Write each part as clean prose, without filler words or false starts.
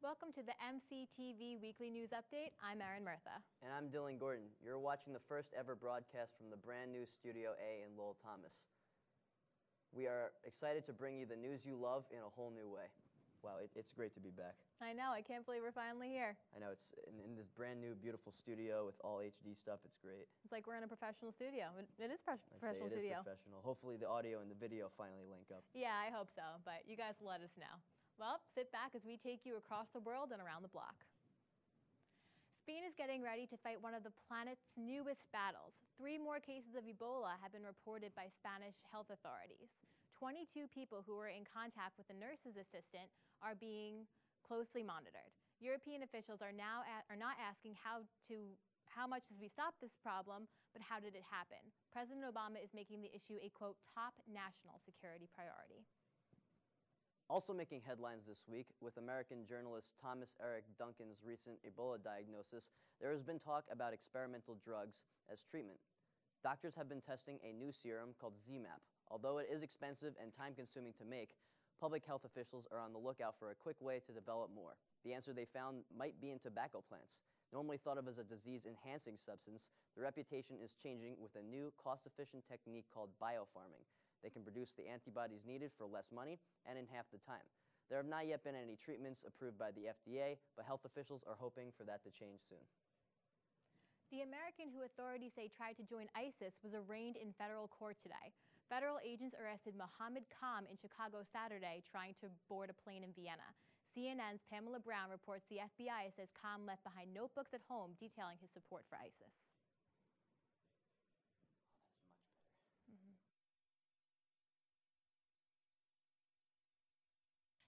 Welcome to the MCTV Weekly News Update. I'm Erin Murtha. And I'm Dylan Gordon. You're watching the first ever broadcast from the brand new Studio A in Lowell Thomas. We are excited to bring you the news you love in a whole new way. Wow, it's great to be back. I know, I can't believe we're finally here. I know, it's in this brand new beautiful studio with all HD stuff. It's great. It's like we're in a professional studio. It is a professional studio. It is professional. Hopefully the audio and the video finally link up. Yeah, I hope so, but you guys will let us know. Well, sit back as we take you across the world and around the block. Spain is getting ready to fight one of the planet's newest battles. 3 more cases of Ebola have been reported by Spanish health authorities. 22 people who were in contact with a nurse's assistant are being closely monitored. European officials are not asking how much did we stop this problem, but how did it happen? President Obama is making the issue a, quote, top national security priority. Also making headlines this week, with American journalist Thomas Eric Duncan's recent Ebola diagnosis, there has been talk about experimental drugs as treatment. Doctors have been testing a new serum called ZMapp. Although it is expensive and time-consuming to make, public health officials are on the lookout for a quick way to develop more. The answer they found might be in tobacco plants. Normally thought of as a disease-enhancing substance, the reputation is changing with a new, cost-efficient technique called biofarming. They can produce the antibodies needed for less money and in half the time. There have not yet been any treatments approved by the FDA, but health officials are hoping for that to change soon. The American who authorities say tried to join ISIS was arraigned in federal court today. Federal agents arrested Mohammed Khan in Chicago Saturday trying to board a plane in Vienna. CNN's Pamela Brown reports the FBI says Khan left behind notebooks at home detailing his support for ISIS. Oh, that's much better. Mm-hmm.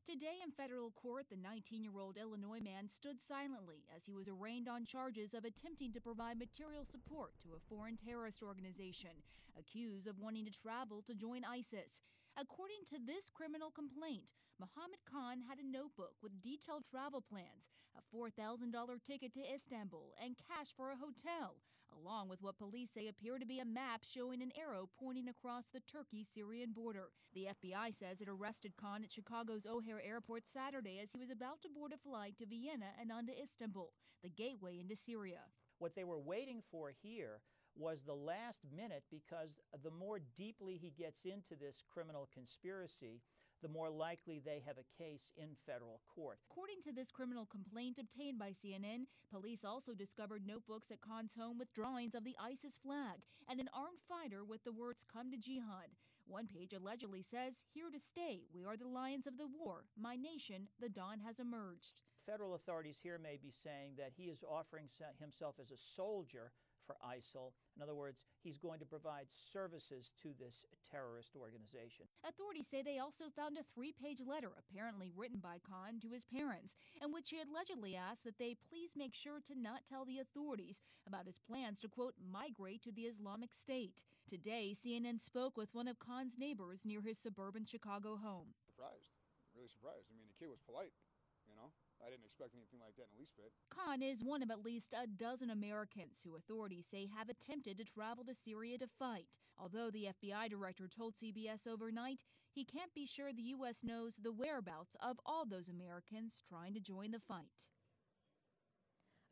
Today in federal court, the 19-year-old Illinois man stood silently as he was arraigned on charges of attempting to provide material support to a foreign terrorist organization, accused of wanting to travel to join ISIS. According to this criminal complaint, Mohammed Khan had a notebook with detailed travel plans, a $4,000 ticket to Istanbul, and cash for a hotel, along with what police say appear to be a map showing an arrow pointing across the Turkey-Syrian border. The FBI says it arrested Khan at Chicago's O'Hare Airport Saturday as he was about to board a flight to Vienna and on to Istanbul, the gateway into Syria. What they were waiting for here was the last minute, because the more deeply he gets into this criminal conspiracy, the more likely they have a case in federal court. According to this criminal complaint obtained by CNN, police also discovered notebooks at Khan's home with drawings of the ISIS flag and an armed fighter with the words "Come to Jihad." One page allegedly says, "Here to stay. We are the lions of the war. My nation, the dawn has emerged." Federal authorities here may be saying that he is offering himself as a soldier for ISIL. In other words, he's going to provide services to this terrorist organization. Authorities say they also found a 3-page letter apparently written by Khan to his parents, in which he allegedly asked that they please make sure to not tell the authorities about his plans to, quote, migrate to the Islamic State. Today, CNN spoke with one of Khan's neighbors near his suburban Chicago home. Surprised, really surprised. I mean, the kid was polite, you know. I didn't expect anything like that in the least bit. Khan is one of at least a dozen Americans who authorities say have attempted to travel to Syria to fight. Although the FBI director told CBS overnight he can't be sure the U.S. knows the whereabouts of all those Americans trying to join the fight.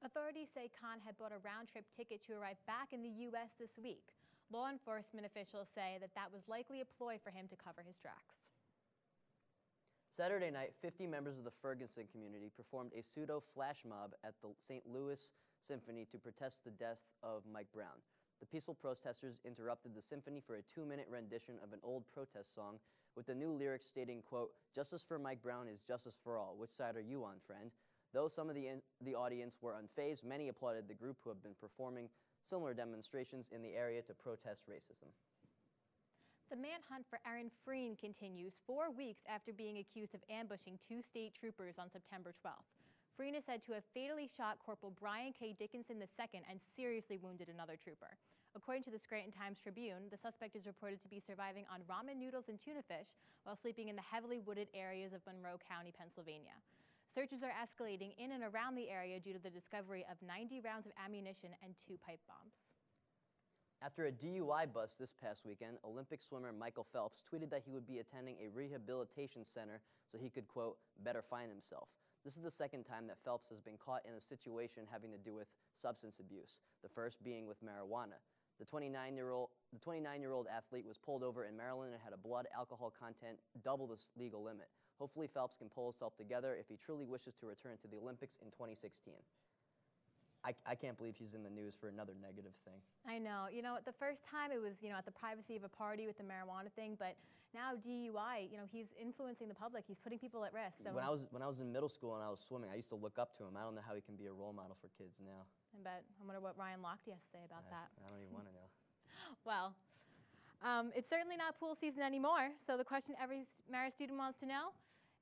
Authorities say Khan had bought a round-trip ticket to arrive back in the U.S. this week. Law enforcement officials say that was likely a ploy for him to cover his tracks. Saturday night, 50 members of the Ferguson community performed a pseudo flash mob at the St. Louis Symphony to protest the death of Mike Brown. The peaceful protesters interrupted the symphony for a 2-minute rendition of an old protest song with the new lyrics stating, quote, "Justice for Mike Brown is justice for all. Which side are you on, friend?" Though some of the audience were unfazed, many applauded the group who have been performing similar demonstrations in the area to protest racism. The manhunt for Erin continues 4 weeks after being accused of ambushing 2 state troopers on September 12th. Freen is said to have fatally shot Corporal Brian K. Dickinson II and seriously wounded another trooper. According to the Scranton Times-Tribune, the suspect is reported to be surviving on ramen noodles and tuna fish while sleeping in the heavily wooded areas of Monroe County, Pennsylvania. Searches are escalating in and around the area due to the discovery of 90 rounds of ammunition and 2 pipe bombs. After a DUI bust this past weekend, Olympic swimmer Michael Phelps tweeted that he would be attending a rehabilitation center so he could, quote, better find himself. This is the second time that Phelps has been caught in a situation having to do with substance abuse, the first being with marijuana. The 29-year-old athlete was pulled over in Maryland and had a blood alcohol content double the legal limit. Hopefully Phelps can pull himself together if he truly wishes to return to the Olympics in 2016. I can't believe he's in the news for another negative thing. I know. You know, the first time it was, at the privacy of a party with the marijuana thing, but now DUI, he's influencing the public. He's putting people at risk. So when I was in middle school and I was swimming, I used to look up to him. I don't know how he can be a role model for kids now. I wonder what Ryan Lochte has to say about that. I don't even want to know. Well, it's certainly not pool season anymore, so the question every Marist student wants to know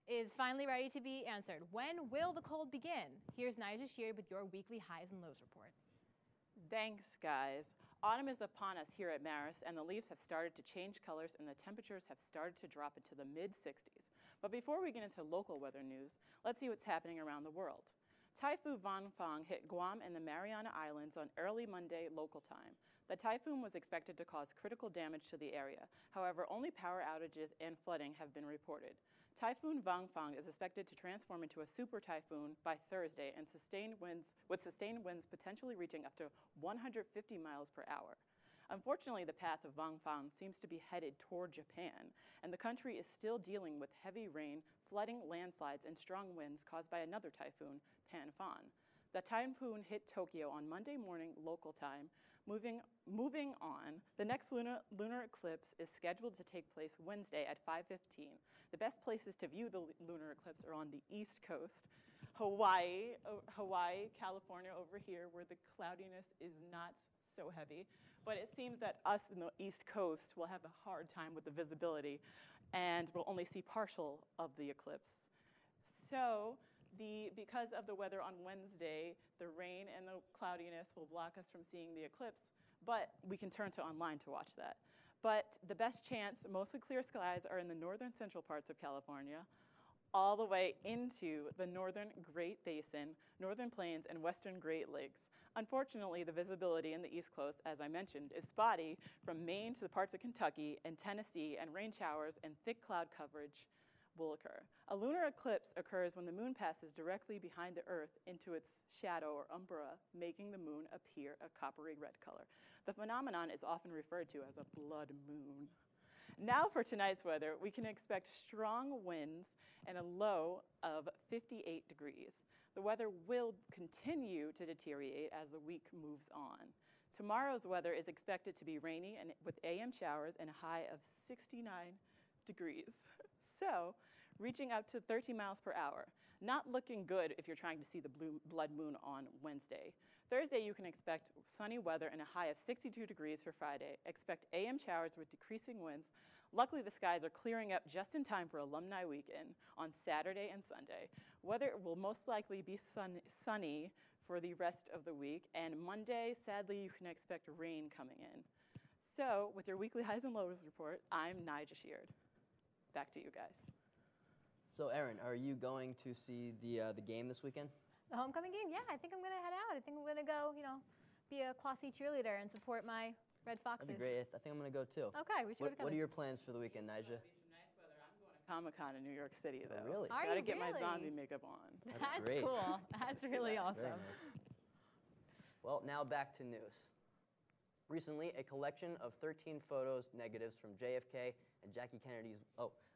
is finally ready to be answered. When will the cold begin? Here's NIAJJA SHEARD with your weekly highs and lows report. Thanks, guys. Autumn is upon us here at Marist, and the leaves have started to change colors and the temperatures have started to drop into the mid-60s. But before we get into local weather news, let's see what's happening around the world. Typhoon Vangfang hit Guam and the Mariana Islands on early Monday local time. The typhoon was expected to cause critical damage to the area. However, only power outages and flooding have been reported. Typhoon Vangfang is expected to transform into a super typhoon by Thursday and sustained winds potentially reaching up to 150 miles per hour. Unfortunately, the path of Vangfang seems to be headed toward Japan, and the country is still dealing with heavy rain, flooding, landslides, and strong winds caused by another typhoon, Panfan. The typhoon hit Tokyo on Monday morning local time. Moving on, the next lunar eclipse is scheduled to take place Wednesday at 5:15. The best places to view the lunar eclipse are on the East Coast, Hawaii, California over here, where the cloudiness is not so heavy. But it seems that us in the East Coast will have a hard time with the visibility, and we'll only see partial of the eclipse. So, because of the weather on Wednesday, the rain and the cloudiness will block us from seeing the eclipse, but we can turn to online to watch that. But the best chance, mostly clear skies, are in the northern central parts of California, all the way into the northern Great Basin, northern plains, and western Great Lakes. Unfortunately, the visibility in the East Coast, as I mentioned, is spotty from Maine to the parts of Kentucky and Tennessee, and rain showers and thick cloud coverage will occur. A lunar eclipse occurs when the moon passes directly behind the Earth into its shadow or umbra, making the moon appear a coppery red color. The phenomenon is often referred to as a blood moon. Now for tonight's weather, we can expect strong winds and a low of 58 degrees. The weather will continue to deteriorate as the week moves on. Tomorrow's weather is expected to be rainy and with AM showers and a high of 69 degrees. So, reaching up to 30 miles per hour. Not looking good if you're trying to see the blood moon on Wednesday. Thursday, you can expect sunny weather and a high of 62 degrees for Friday. Expect AM showers with decreasing winds. Luckily, the skies are clearing up just in time for Alumni Weekend on Saturday and Sunday. Weather will most likely be sunny for the rest of the week, and Monday, sadly, you can expect rain coming in. So, with your weekly highs and lows report, I'm NIAJJA SHEARD. Back to you guys. So, Erin, are you going to see the game this weekend? The homecoming game? Yeah, I think I'm going to head out. I think I'm going to go, be a Quasi cheerleader and support my Red Foxes. That'd be great. I think I'm going to go too. Okay, we should go. What are your plans for the weekend, NIAJJA? Nice weather. I'm going to Comic-Con in New York City, though. Oh, really? Gotta get my zombie makeup on. That's great. Cool. That's really awesome. Well, now back to news. Recently, a collection of 13 photos negatives from JFK and Jackie Kennedy's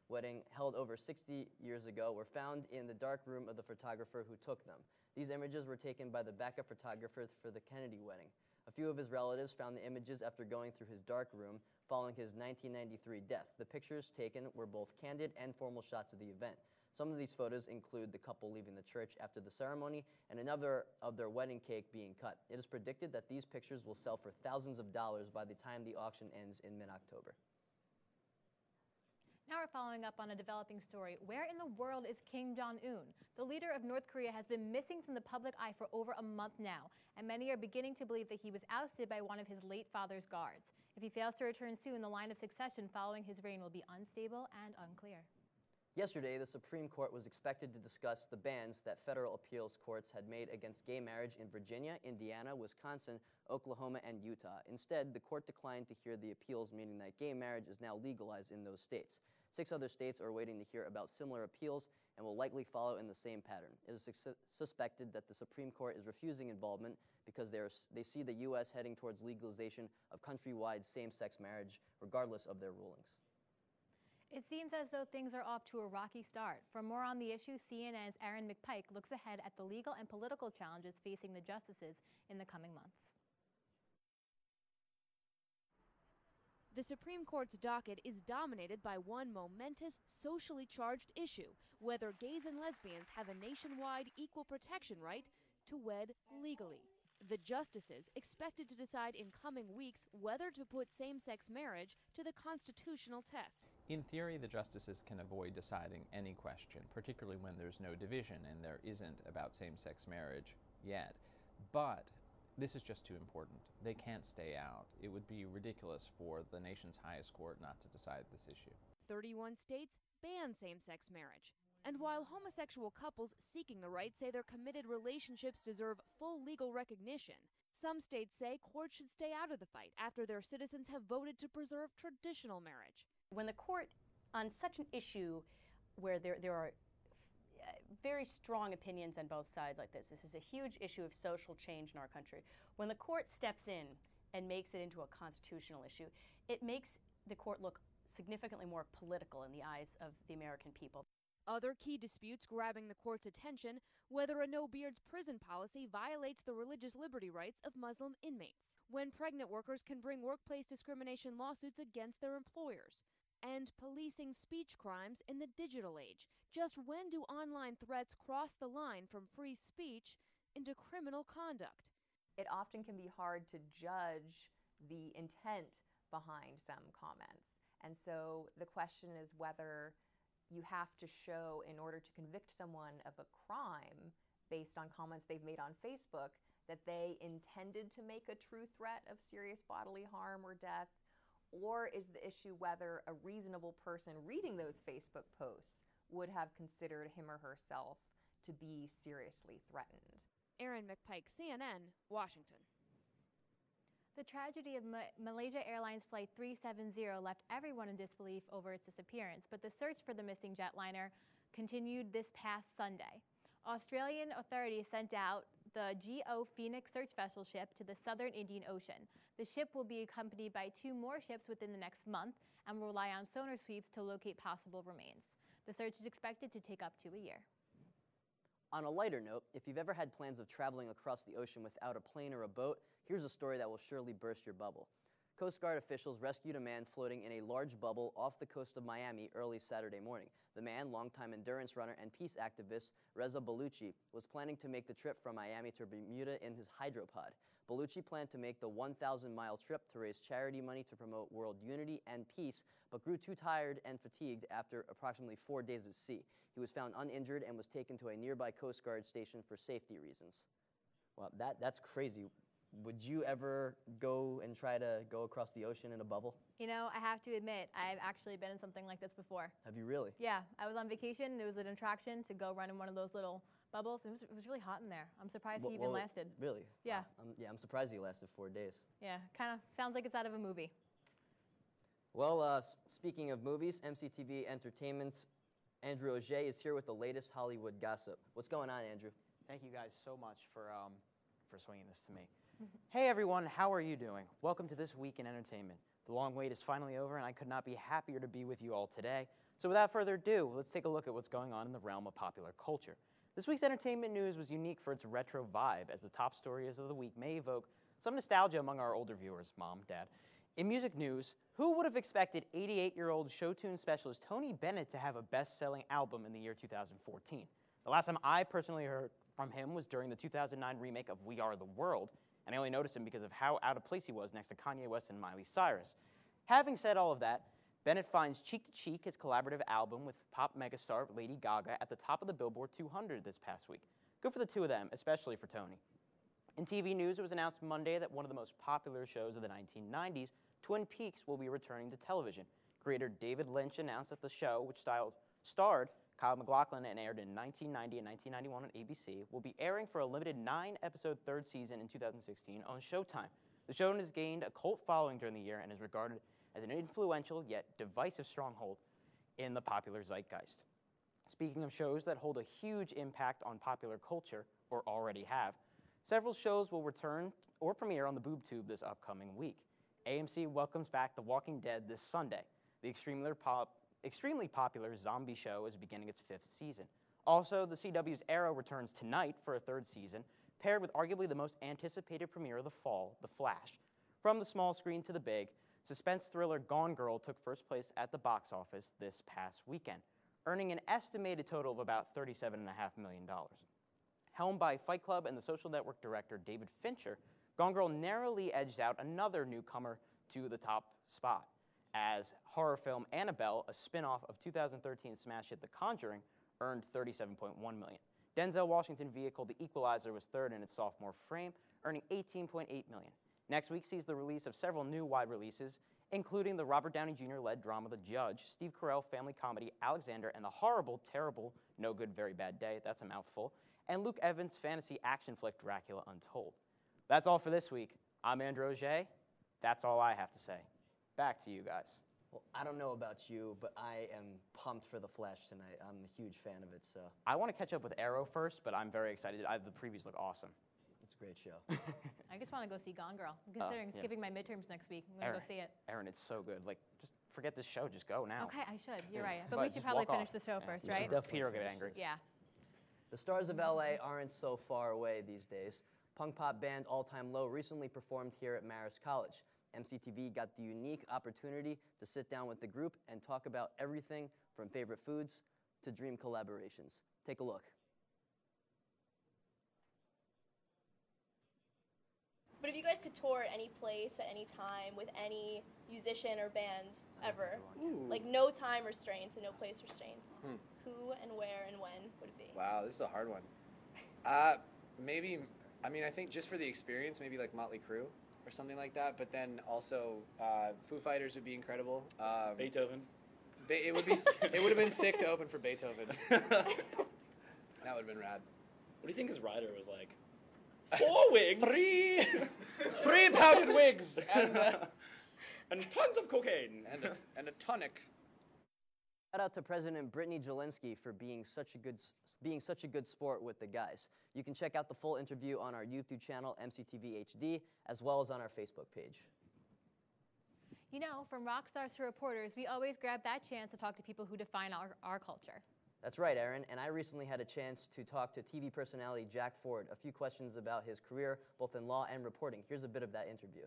wedding held over 60 years ago were found in the dark room of the photographer who took them. These images were taken by the backup photographer for the Kennedy wedding. A few of his relatives found the images after going through his dark room following his 1993 death. The pictures taken were both candid and formal shots of the event. Some of these photos include the couple leaving the church after the ceremony and another of their wedding cake being cut. It is predicted that these pictures will sell for thousands of dollars by the time the auction ends in mid-October. Now we're following up on a developing story. Where in the world is Kim Jong-un? The leader of North Korea has been missing from the public eye for over a month now, and many are beginning to believe that he was ousted by one of his late father's guards. If he fails to return soon, the line of succession following his reign will be unstable and unclear. Yesterday, the Supreme Court was expected to discuss the bans that federal appeals courts had made against gay marriage in Virginia, Indiana, Wisconsin, Oklahoma, and Utah. Instead, the court declined to hear the appeals, meaning that gay marriage is now legalized in those states. 6 other states are waiting to hear about similar appeals, and will likely follow in the same pattern. It is suspected that the Supreme Court is refusing involvement because they see the U.S. heading towards legalization of countrywide same-sex marriage, regardless of their rulings. It seems as though things are off to a rocky start. For more on the issue, CNN's Erin looks ahead at the legal and political challenges facing the justices in the coming months. The Supreme Court's docket is dominated by one momentous, socially charged issue: whether gays and lesbians have a nationwide equal protection right to wed legally. The justices expected to decide in coming weeks whether to put same-sex marriage to the constitutional test. In theory, the justices can avoid deciding any question, particularly when there's no division and there isn't about same-sex marriage yet. But this is just too important. They can't stay out. It would be ridiculous for the nation's highest court not to decide this issue. 31 states ban same-sex marriage. And while homosexual couples seeking the right say their committed relationships deserve full legal recognition, some states say courts should stay out of the fight after their citizens have voted to preserve traditional marriage. When the court, on such an issue where there are very strong opinions on both sides like this is a huge issue of social change in our country. When the court steps in and makes it into a constitutional issue, it makes the court look significantly more political in the eyes of the American people. Other key disputes grabbing the court's attention: whether a no-beards prison policy violates the religious liberty rights of Muslim inmates, when pregnant workers can bring workplace discrimination lawsuits against their employers, and policing speech crimes in the digital age. Just when do online threats cross the line from free speech into criminal conduct? It often can be hard to judge the intent behind some comments. And so the question is whether you have to show, in order to convict someone of a crime based on comments they've made on Facebook, that they intended to make a true threat of serious bodily harm or death, or is the issue whether a reasonable person reading those Facebook posts would have considered him or herself to be seriously threatened. Erin, CNN, Washington. The tragedy of Malaysia Airlines Flight 370 left everyone in disbelief over its disappearance, but the search for the missing jetliner continued this past Sunday. Australian authorities sent out the GO Phoenix search vessel ship to the southern Indian Ocean. The ship will be accompanied by 2 more ships within the next month and will rely on sonar sweeps to locate possible remains. The search is expected to take up to a year. On a lighter note, if you've ever had plans of traveling across the ocean without a plane or a boat, here's a story that will surely burst your bubble. Coast Guard officials rescued a man floating in a large bubble off the coast of Miami early Saturday morning. The man, longtime endurance runner and peace activist Reza Baluchi, was planning to make the trip from Miami to Bermuda in his hydropod. Baluchi planned to make the 1,000-mile trip to raise charity money to promote world unity and peace, but grew too tired and fatigued after approximately 4 days at sea. He was found uninjured and was taken to a nearby Coast Guard station for safety reasons. Well, that's crazy. Would you ever go and try to go across the ocean in a bubble? You know, I have to admit, I've actually been in something like this before. Have you really? Yeah, I was on vacation, and it was an attraction to go run in one of those little bubbles. It was really hot in there. I'm surprised he even lasted. Really? Yeah. I'm surprised he lasted 4 days. Yeah, kind of sounds like it's out of a movie. Well, speaking of movies, MCTV Entertainment's Andrew Auger is here with the latest Hollywood gossip. What's going on, Andrew? Thank you guys so much for swinging this to me. Hey everyone, how are you doing? Welcome to This Week in Entertainment. The long wait is finally over, and I could not be happier to be with you all today. So without further ado, let's take a look at what's going on in the realm of popular culture. This week's entertainment news was unique for its retro vibe, as the top stories of the week may evoke some nostalgia among our older viewers, Mom, Dad. In music news, who would have expected 88-year-old show tune specialist Tony Bennet to have a best-selling album in the year 2014? The last time I personally heard from him was during the 2009 remake of We Are the World, and I only noticed him because of how out of place he was next to Kanye West and Miley Cyrus. Having said all of that, Bennet finds Cheek to Cheek, his collaborative album with pop megastar Lady Gaga, at the top of the Billboard 200 this past week. Good for the two of them, especially for Tony. In TV news, it was announced Monday that one of the most popular shows of the 1990s, Twin Peaks, will be returning to television. Creator David Lynch announced that the show, which starred Kyle MacLachlan and aired in 1990 and 1991 on ABC, will be airing for a limited 9-episode third season in 2016 on Showtime. The show has gained a cult following during the year and is regarded as an influential yet divisive stronghold in the popular zeitgeist. Speaking of shows that hold a huge impact on popular culture, or already have, several shows will return or premiere on the BoobTube this upcoming week. AMC welcomes back The Walking Dead this Sunday. The extremely popular zombie show is beginning its 5th season. Also, the CW's Arrow returns tonight for a 3rd season, paired with arguably the most anticipated premiere of the fall, The Flash. From the small screen to the big, suspense thriller Gone Girl took first place at the box office this past weekend, earning an estimated total of about $37.5 million. Helmed by Fight Club and The Social Network director David Fincher, Gone Girl narrowly edged out another newcomer to the top spot, as horror film Annabelle, a spin-off of 2013 smash hit The Conjuring, earned $37.1 million. Denzel Washington's vehicle The Equalizer was 3rd in its sophomore frame, earning $18.8 million. Next week sees the release of several new wide releases, including the Robert Downey Jr.-led drama The Judge, Steve Carell family comedy Alexander, and the horrible, terrible, No Good, Very Bad Day, that's a mouthful, and Luke Evans' fantasy action flick Dracula Untold. That's all for this week. I'm Andrew Auger. That's all I have to say. Back to you guys. Well, I don't know about you, but I am pumped for The Flash tonight. I'm a huge fan of it, so. I want to catch up with Arrow first, but I'm very excited. The previews look awesome. It's a great show. I just want to go see Gone Girl. I'm considering skipping my midterms next week. I'm going to go see it. Erin, it's so good. Like, just forget this show. Just go now. Okay, I should. You're right. But we should probably finish the show first, right? Peter will get angry. Yeah. The stars of LA aren't so far away these days. Punk pop band All Time Low recently performed here at Marist College. MCTV got the unique opportunity to sit down with the group and talk about everything from favorite foods to dream collaborations. Take a look. But if you guys could tour at any place at any time with any musician or band ever, like no time restraints and no place restraints, who and where and when would it be? Wow, this is a hard one. Maybe, I mean, I think just for the experience, maybe like Motley Crue or something like that. But then also, Foo Fighters would be incredible. Beethoven. It would have been sick to open for Beethoven. That would have been rad. What do you think his rider was like? 4 wigs. 3 pounded wigs and tons of cocaine and a tonic. Shout out to President Brittany Jelinski for being such a good sport with the guys. You can check out the full interview on our YouTube channel, MCTV HD, as well as on our Facebook page. You know, from rock stars to reporters, we always grab that chance to talk to people who define our culture. That's right, Erin, and I recently had a chance to talk to TV personality Jack Ford. A few questions about his career, both in law and reporting. Here's a bit of that interview.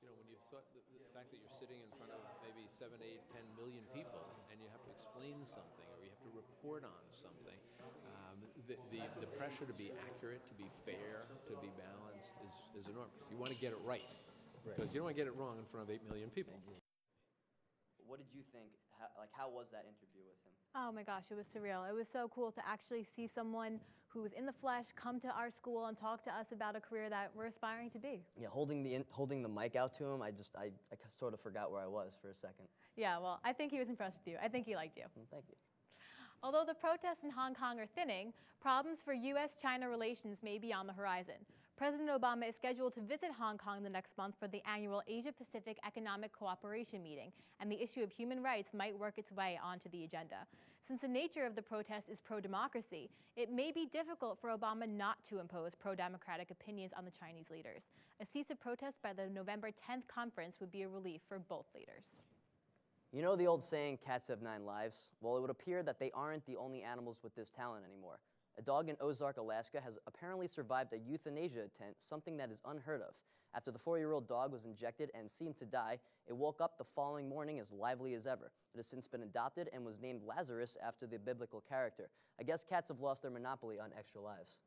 You know, when you saw the fact that you're sitting in front of maybe 7, 8, 10 million people, and you have to explain something, or you have to report on something, the pressure to be accurate, to be fair, to be balanced is enormous. You want to get it right, because you don't want to get it wrong in front of 8 million people. What did you think? How was that interview with him? Oh my gosh, it was surreal. It was so cool to actually see someone who was in the flesh come to our school and talk to us about a career that we're aspiring to be. Yeah, holding the mic out to him, I sort of forgot where I was for a second. Yeah, well, I think he was impressed with you. I think he liked you. Thank you. Although the protests in Hong Kong are thinning, problems for U.S.-China relations may be on the horizon. President Obama is scheduled to visit Hong Kong the next month for the annual Asia-Pacific Economic Cooperation meeting, and the issue of human rights might work its way onto the agenda. Since the nature of the protest is pro-democracy, it may be difficult for Obama not to impose pro-democratic opinions on the Chinese leaders. A cease of protest by the November 10th conference would be a relief for both leaders. You know the old saying, cats have 9 lives? Well, it would appear that they aren't the only animals with this talent anymore. A dog in Ozark, Alaska has apparently survived a euthanasia attempt, something that is unheard of. After the 4-year-old dog was injected and seemed to die, it woke up the following morning as lively as ever. It has since been adopted and was named Lazarus after the biblical character. I guess cats have lost their monopoly on extra lives.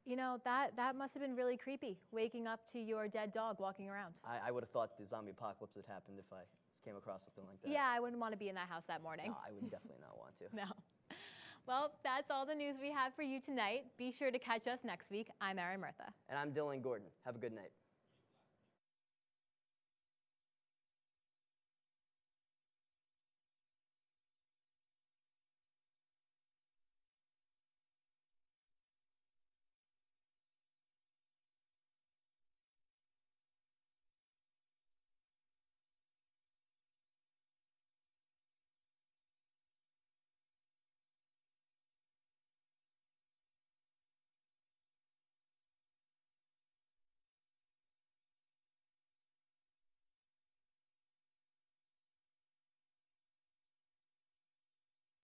You know, that must have been really creepy, waking up to your dead dog walking around. I would have thought the zombie apocalypse had happened if I came across something like that. Yeah, I wouldn't want to be in that house that morning. No, I would definitely not want to. No. Well, that's all the news we have for you tonight. Be sure to catch us next week. I'm Erin Murtha. And I'm Dylan Gordon. Have a good night.